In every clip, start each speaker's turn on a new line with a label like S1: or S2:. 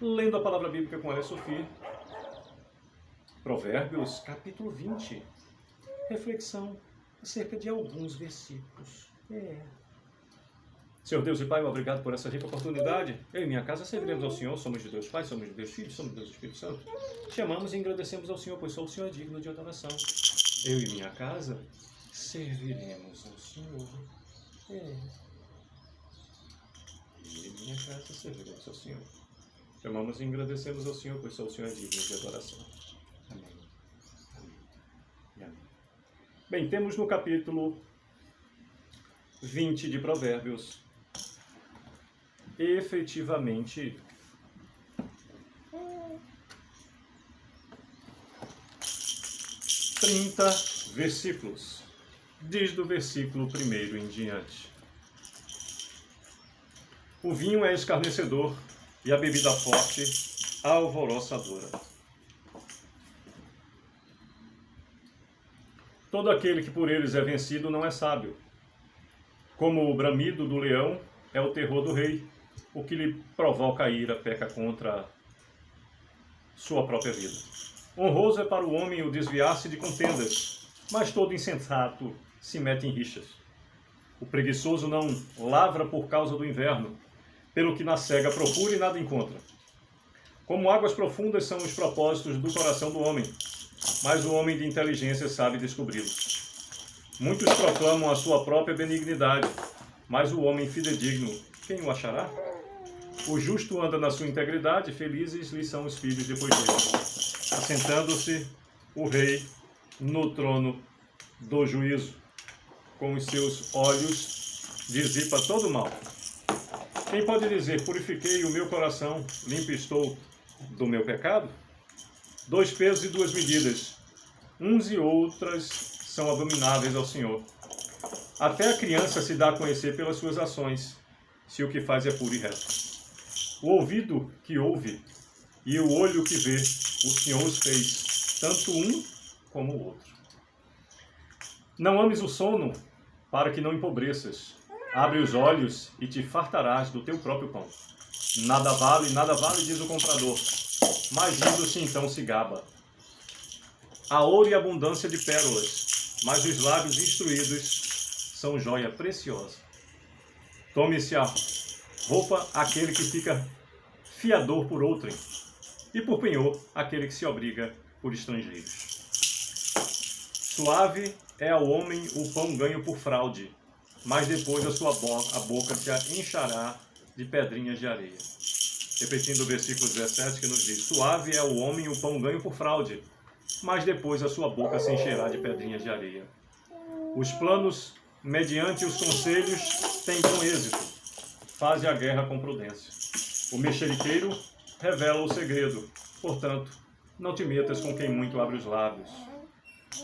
S1: lendo a palavra bíblica com ela, Sofia. Provérbios, capítulo 20. Reflexão acerca de alguns versículos. Senhor Deus e Pai, obrigado por essa rica oportunidade. Eu e minha casa serviremos ao Senhor, somos de Deus Pai, somos de Deus Filho, somos de Deus Espírito Santo. Chamamos e agradecemos ao Senhor, pois só o Senhor é digno de adoração. Eu e minha casa serviremos ao Senhor. Eu e minha casa serviremos ao Senhor. Chamamos e agradecemos ao Senhor, pois só o Senhor é digno de adoração. Amém. Amém. E amém. Bem, temos no capítulo 20 de Provérbios, efetivamente, trinta versículos, desde o versículo 1 em diante. O vinho é escarnecedor e a bebida forte alvoroçadora. Todo aquele que por eles é vencido não é sábio. Como o bramido do leão é o terror do rei, o que lhe provoca a ira peca contra sua própria vida. Honroso é para o homem o desviar-se de contendas, mas todo insensato se mete em rixas. O preguiçoso não lavra por causa do inverno, pelo que na cega procura e nada encontra. Como águas profundas são os propósitos do coração do homem, mas o homem de inteligência sabe descobri-los. Muitos proclamam a sua própria benignidade, mas o homem fidedigno, quem o achará? O justo anda na sua integridade, felizes lhe são os filhos depois dele. Assentando-se o rei no trono do juízo, com os seus olhos dissipa todo o mal. Quem pode dizer, purifiquei o meu coração, limpo estou do meu pecado? 2 pesos e 2 medidas, uns e outras são abomináveis ao Senhor. Até a criança se dá a conhecer pelas suas ações, se o que faz é puro e reto. O ouvido que ouve e o olho que vê, o Senhor os fez, tanto um como o outro. Não ames o sono, para que não empobreças. Abre os olhos e te fartarás do teu próprio pão. Nada vale, diz o comprador, mas rindo-se então se gaba. Há ouro e abundância de pérolas, mas os lábios instruídos são joia preciosa. Tome-se a roupa aquele que fica fiador por outrem, e por penhor aquele que se obriga por estrangeiros. Suave é ao homem o pão ganho por fraude, mas depois a sua boca te enchará de pedrinhas de areia. Repetindo o versículo 17 que nos diz, suave é ao homem o pão ganho por fraude, mas depois a sua boca se encherá de pedrinhas de areia. Os planos, mediante os conselhos, têm bom êxito. Faze a guerra com prudência. O mexeriqueiro revela o segredo. Portanto, não te metas com quem muito abre os lábios.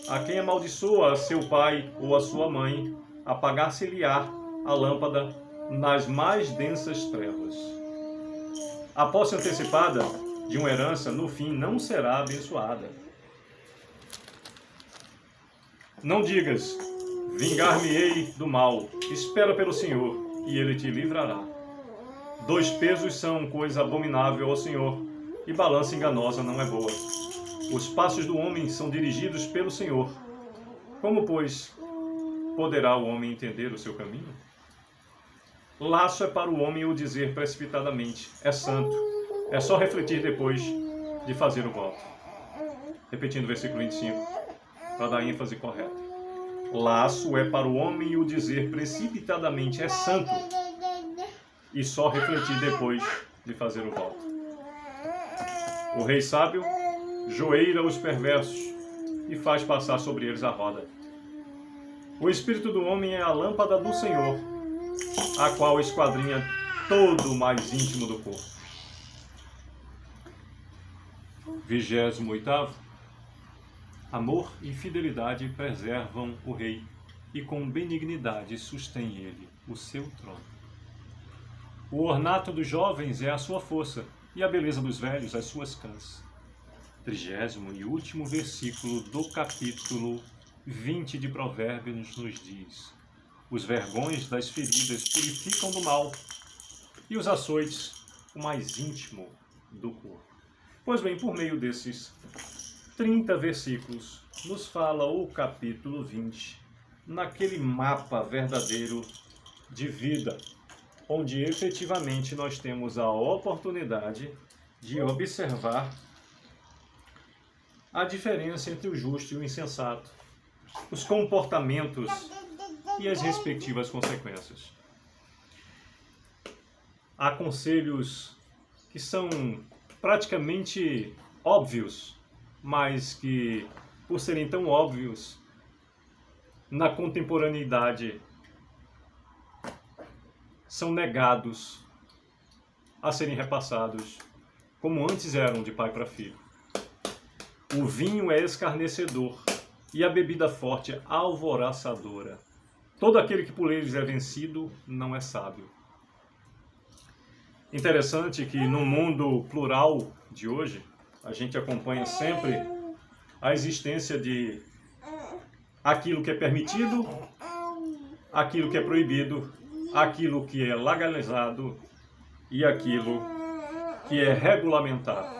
S1: A quem amaldiçoa a seu pai ou a sua mãe, apagar-se-lhe-á a lâmpada nas mais densas trevas. A posse antecipada de uma herança, no fim, não será abençoada. Não digas, vingar-me-ei do mal. Espera pelo Senhor, e Ele te livrará. 2 pesos são coisa abominável ao Senhor, e balança enganosa não é boa. Os passos do homem são dirigidos pelo Senhor. Como, pois, poderá o homem entender o seu caminho? Laço é para o homem o dizer precipitadamente, é santo. É só refletir depois de fazer o voto. Repetindo o versículo 25, para dar ênfase correta. Laço é para o homem o dizer precipitadamente, é santo. E só refletir depois de fazer o voto. O rei sábio joeira os perversos e faz passar sobre eles a roda. O espírito do homem é a lâmpada do Senhor, a qual esquadrinha todo o mais íntimo do corpo. 28º. Amor e fidelidade preservam o rei, e com benignidade sustém ele o seu trono. O ornato dos jovens é a sua força, e a beleza dos velhos as suas cãs. 30º e último versículo do capítulo 20 de Provérbios nos diz: os vergões das feridas purificam do mal, e os açoites o mais íntimo do corpo. Pois bem, por meio desses 30 versículos, nos fala o capítulo 20, naquele mapa verdadeiro de vida, onde efetivamente nós temos a oportunidade de observar a diferença entre o justo e o insensato, os comportamentos e as respectivas consequências. Há conselhos que são praticamente óbvios, mas que, por serem tão óbvios, na contemporaneidade são negados a serem repassados como antes eram de pai para filho. O vinho é escarnecedor e a bebida forte é alvoroçadora. Todo aquele que por eles é vencido não é sábio. Interessante que no mundo plural de hoje, a gente acompanha sempre a existência de aquilo que é permitido, aquilo que é proibido, aquilo que é legalizado e aquilo que é regulamentado.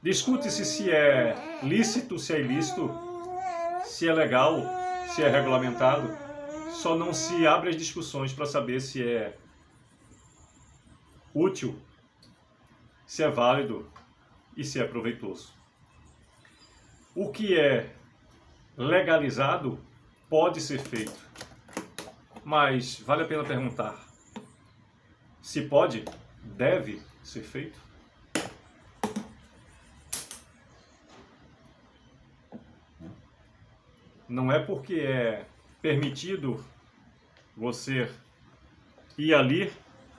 S1: Discute-se se é lícito, se é ilícito, se é legal, se é regulamentado. Só não se abre as discussões para saber se é útil, se é válido e se é proveitoso. O que é legalizado pode ser feito, mas vale a pena perguntar: se pode, deve ser feito? Não é porque é permitido você ir ali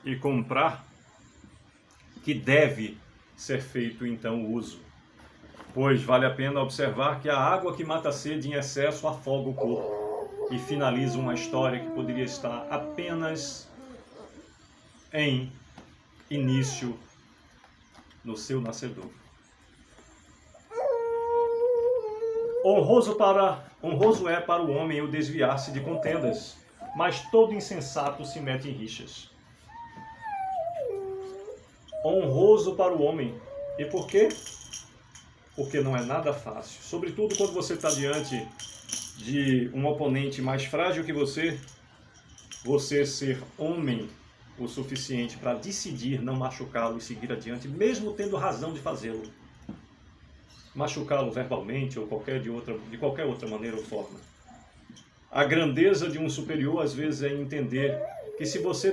S1: e comprar que deve ser feito então o uso. Pois vale a pena observar que a água que mata a sede em excesso afoga o corpo e finaliza uma história que poderia estar apenas em início no seu nascedor. Honroso é para o homem o desviar-se de contendas, mas todo insensato se mete em rixas. Honroso para o homem. E por quê? Porque não é nada fácil. Sobretudo quando você está diante de um oponente mais frágil que você ser homem o suficiente para decidir não machucá-lo e seguir adiante, mesmo tendo razão de fazê-lo. Machucá-lo verbalmente ou de qualquer outra maneira ou forma. A grandeza de um superior, às vezes, é entender que se você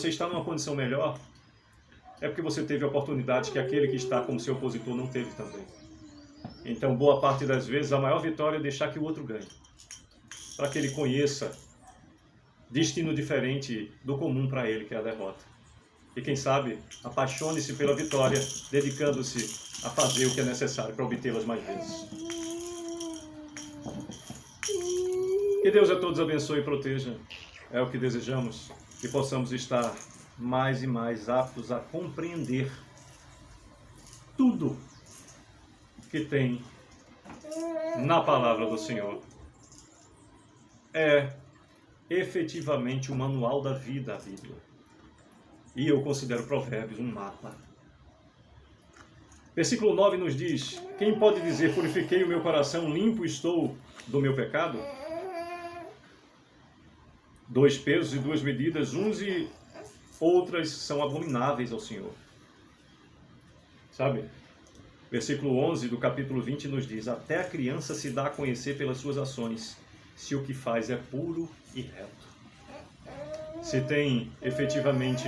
S1: está numa condição melhor, é porque você teve oportunidades que aquele que está como seu opositor não teve também. Então, boa parte das vezes, a maior vitória é deixar que o outro ganhe, para que ele conheça destino diferente do comum para ele, que é a derrota. E quem sabe, apaixone-se pela vitória, dedicando-se a fazer o que é necessário para obtê-las mais vezes. Que Deus a todos abençoe e proteja. É o que desejamos, que possamos estar mais e mais aptos a compreender tudo que tem na palavra do Senhor. É efetivamente o manual da vida, a Bíblia. E eu considero Provérbios um mapa. Versículo 9 nos diz: quem pode dizer, purifiquei o meu coração, limpo estou do meu pecado? 2 pesos e 2 medidas, uns e outras são abomináveis ao Senhor. Sabe? Versículo 11 do capítulo 20 nos diz: até a criança se dá a conhecer pelas suas ações, se o que faz é puro e reto. Se tem efetivamente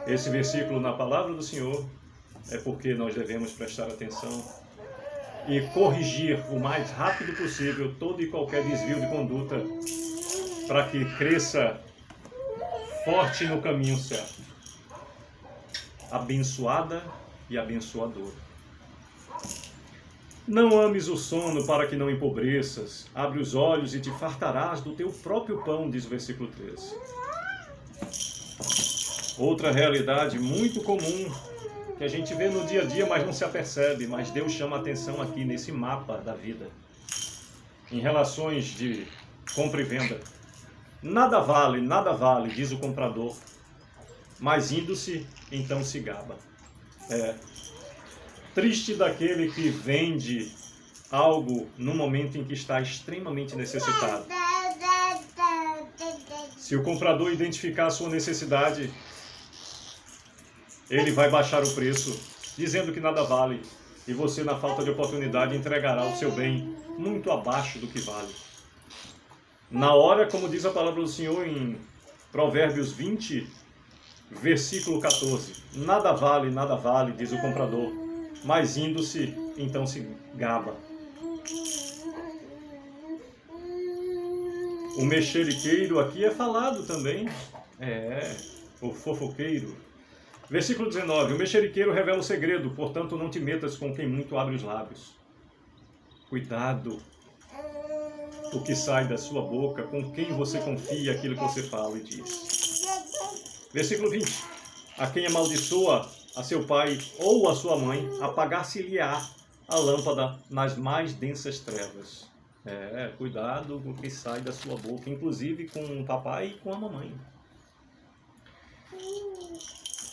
S1: esse versículo na palavra do Senhor, é porque nós devemos prestar atenção e corrigir o mais rápido possível todo e qualquer desvio de conduta para que cresça forte no caminho certo, abençoada e abençoadora. Não ames o sono para que não empobreças, abre os olhos e te fartarás do teu próprio pão, diz o versículo 13. Outra realidade muito comum que a gente vê no dia a dia, mas não se apercebe, mas Deus chama a atenção aqui nesse mapa da vida, em relações de compra e venda. Nada vale, diz o comprador, mas indo-se, então se gaba. Triste daquele que vende algo no momento em que está extremamente necessitado. Se o comprador identificar a sua necessidade, ele vai baixar o preço, dizendo que nada vale, e você, na falta de oportunidade, entregará o seu bem muito abaixo do que vale. Na hora, como diz a palavra do Senhor em Provérbios 20, versículo 14, nada vale, diz o comprador, mas indo-se, então se gaba. O mexeriqueiro aqui é falado também, o fofoqueiro. Versículo 19, o mexeriqueiro revela o segredo, portanto não te metas com quem muito abre os lábios. Cuidado, o que sai da sua boca, com quem você confia aquilo que você fala e diz. Versículo 20, a quem amaldiçoa a seu pai ou a sua mãe, apagar-se-lhe-á a lâmpada nas mais densas trevas. Cuidado com o que sai da sua boca, inclusive com o papai e com a mamãe.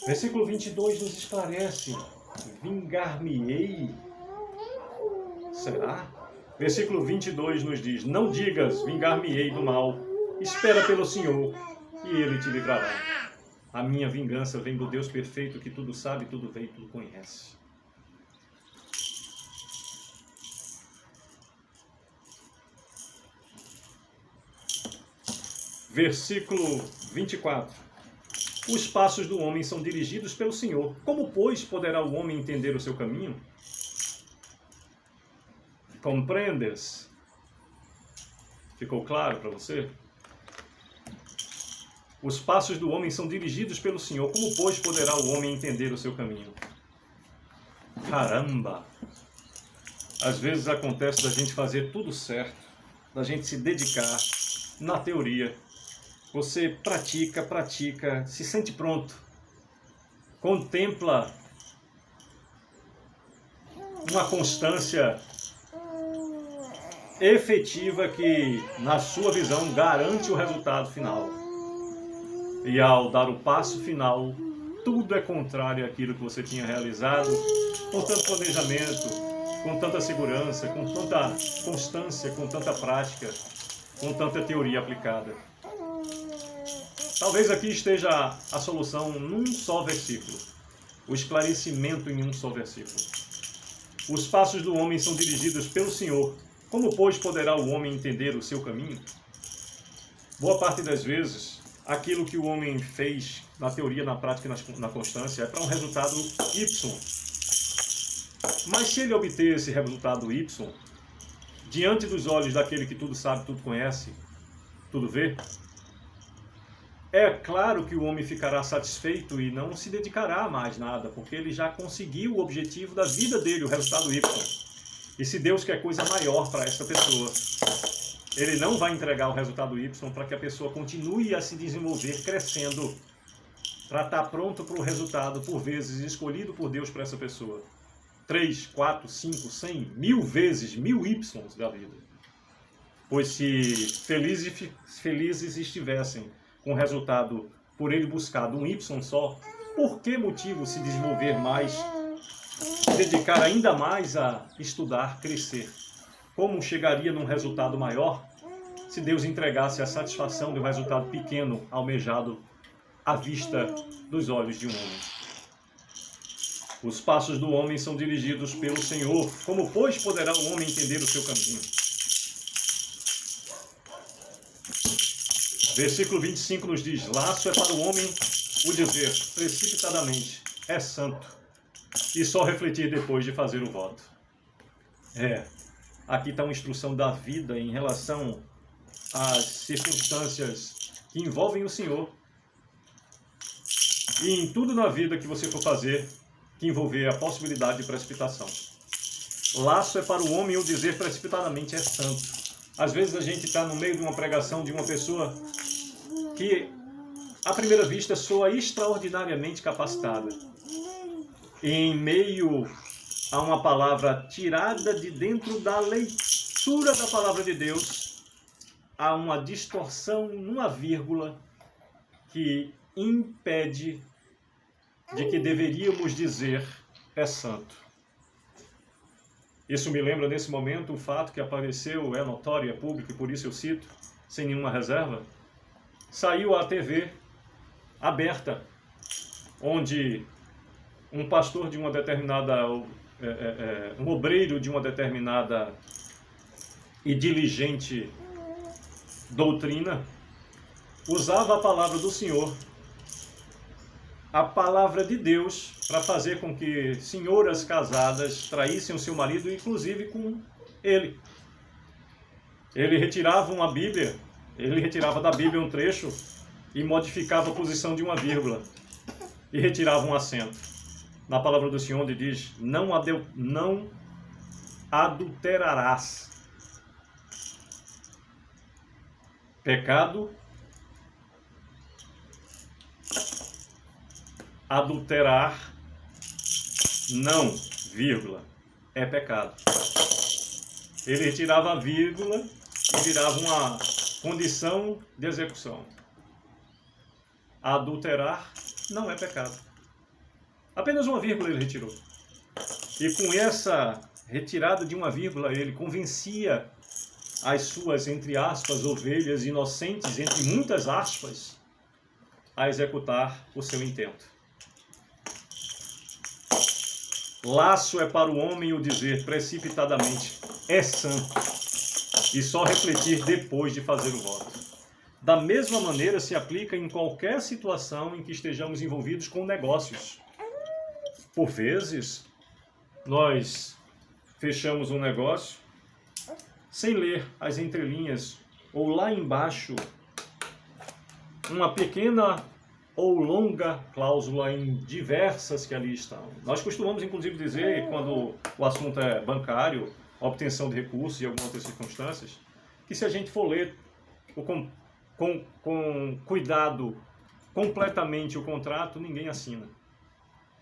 S1: Versículo 22 nos esclarece, vingar-me-ei. Será? Versículo 22 nos diz, não digas, vingar-me-ei do mal, espera pelo Senhor e Ele te livrará. A minha vingança vem do Deus perfeito que tudo sabe, tudo vê e tudo conhece. Versículo 24. Os passos do homem são dirigidos pelo Senhor. Como, pois, poderá o homem entender o seu caminho? Compreendes? Ficou claro para você? Os passos do homem são dirigidos pelo Senhor. Como, pois, poderá o homem entender o seu caminho? Caramba! Às vezes acontece da gente fazer tudo certo, da gente se dedicar na teoria. Você pratica, se sente pronto, contempla uma constância efetiva que, na sua visão, garante o resultado final. E ao dar o passo final, tudo é contrário àquilo que você tinha realizado, com tanto planejamento, com tanta segurança, com tanta constância, com tanta prática, com tanta teoria aplicada. Talvez aqui esteja a solução num só versículo, o esclarecimento em um só versículo. Os passos do homem são dirigidos pelo Senhor. Como, pois, poderá o homem entender o seu caminho? Boa parte das vezes, aquilo que o homem fez na teoria, na prática e na constância é para um resultado Y. Mas se ele obter esse resultado Y, diante dos olhos daquele que tudo sabe, tudo conhece, tudo vê, é claro que o homem ficará satisfeito e não se dedicará a mais nada, porque ele já conseguiu o objetivo da vida dele, o resultado Y. E se Deus quer coisa maior para essa pessoa, Ele não vai entregar o resultado Y para que a pessoa continue a se desenvolver, crescendo, para estar pronto para o resultado, por vezes, escolhido por Deus para essa pessoa. 3, 4, 5, 100, 1000 vezes, 1000 Ys da vida. Pois se felizes estivessem com o resultado por ele buscado um Y só, por que motivo se desenvolver mais, se dedicar ainda mais a estudar, crescer? Como chegaria num resultado maior se Deus entregasse a satisfação de um resultado pequeno, almejado à vista dos olhos de um homem? Os passos do homem são dirigidos pelo Senhor. Como, pois, poderá o homem entender o seu caminho? Versículo 25 nos diz, laço é para o homem o dizer, precipitadamente, é santo, e só refletir depois de fazer o voto. Aqui está uma instrução da vida em relação às circunstâncias que envolvem o Senhor. E em tudo na vida que você for fazer, que envolver a possibilidade de precipitação. Laço é para o homem o dizer precipitadamente é santo. Às vezes a gente está no meio de uma pregação de uma pessoa que, à primeira vista, soa extraordinariamente capacitada. E em meio a uma palavra tirada de dentro da leitura da palavra de Deus, há uma distorção numa vírgula que impede de que deveríamos dizer é santo. Isso me lembra nesse momento um fato que apareceu, é notório, é público, e por isso eu cito, sem nenhuma reserva. Saiu a TV aberta, onde um pastor de uma determinada, um obreiro de uma determinada e diligente doutrina, usava a palavra do Senhor, a palavra de Deus, para fazer com que senhoras casadas traíssem o seu marido, inclusive com ele. Ele retirava uma Bíblia, ele retirava da Bíblia um trecho e modificava a posição de uma vírgula e retirava um acento. Na palavra do Senhor, onde diz: não adulterarás. Pecado, adulterar, não, vírgula, é pecado. Ele retirava a vírgula e virava uma condição de execução. Adulterar não é pecado. Apenas uma vírgula ele retirou. E com essa retirada de uma vírgula, ele convencia as suas, entre aspas, ovelhas inocentes, entre muitas aspas, a executar o seu intento. Laço é para o homem o dizer precipitadamente é santo e só refletir depois de fazer o voto. Da mesma maneira se aplica em qualquer situação em que estejamos envolvidos com negócios. Por vezes, nós fechamos um negócio sem ler as entrelinhas, ou lá embaixo, uma pequena ou longa cláusula em diversas que ali estão. Nós costumamos, inclusive, dizer, quando o assunto é bancário, obtenção de recursos e algumas outras circunstâncias, que se a gente for ler com cuidado completamente o contrato, ninguém assina.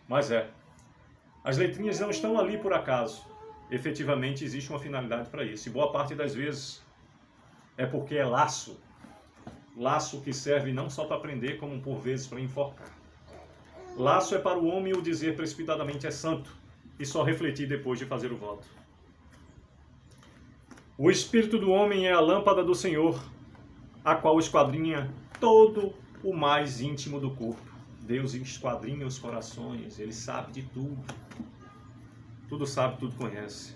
S1: Mas as letrinhas não estão ali por acaso. Efetivamente existe uma finalidade para isso. E boa parte das vezes é porque é laço. Laço que serve não só para prender, como por vezes para enforcar. Laço é para o homem o dizer precipitadamente é santo e só refletir depois de fazer o voto. O espírito do homem é a lâmpada do Senhor, a qual esquadrinha todo o mais íntimo do corpo. Deus esquadrinha os corações, Ele sabe de tudo. Tudo sabe, tudo conhece,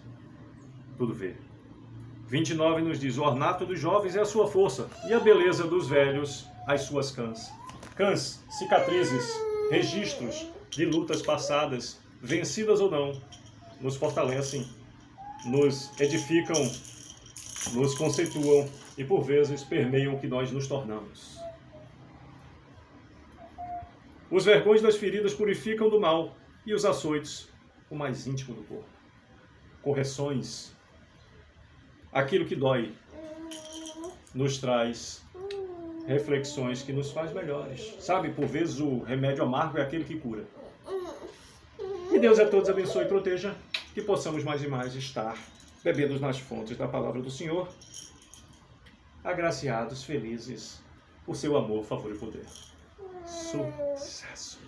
S1: tudo vê. 29 nos diz: o ornato dos jovens é a sua força, e a beleza dos velhos as suas cãs. Cãs, cicatrizes, registros de lutas passadas, vencidas ou não, nos fortalecem, nos edificam, nos conceituam e por vezes permeiam o que nós nos tornamos. Os vergões das feridas purificam do mal, e os açoites o mais íntimo do corpo. Correções, aquilo que dói, nos traz reflexões que nos faz melhores. Sabe, por vezes o remédio amargo é aquele que cura. Que Deus a todos abençoe e proteja, que possamos mais e mais estar bebendo nas fontes da palavra do Senhor, agraciados, felizes, por seu amor, favor e poder. Sucesso!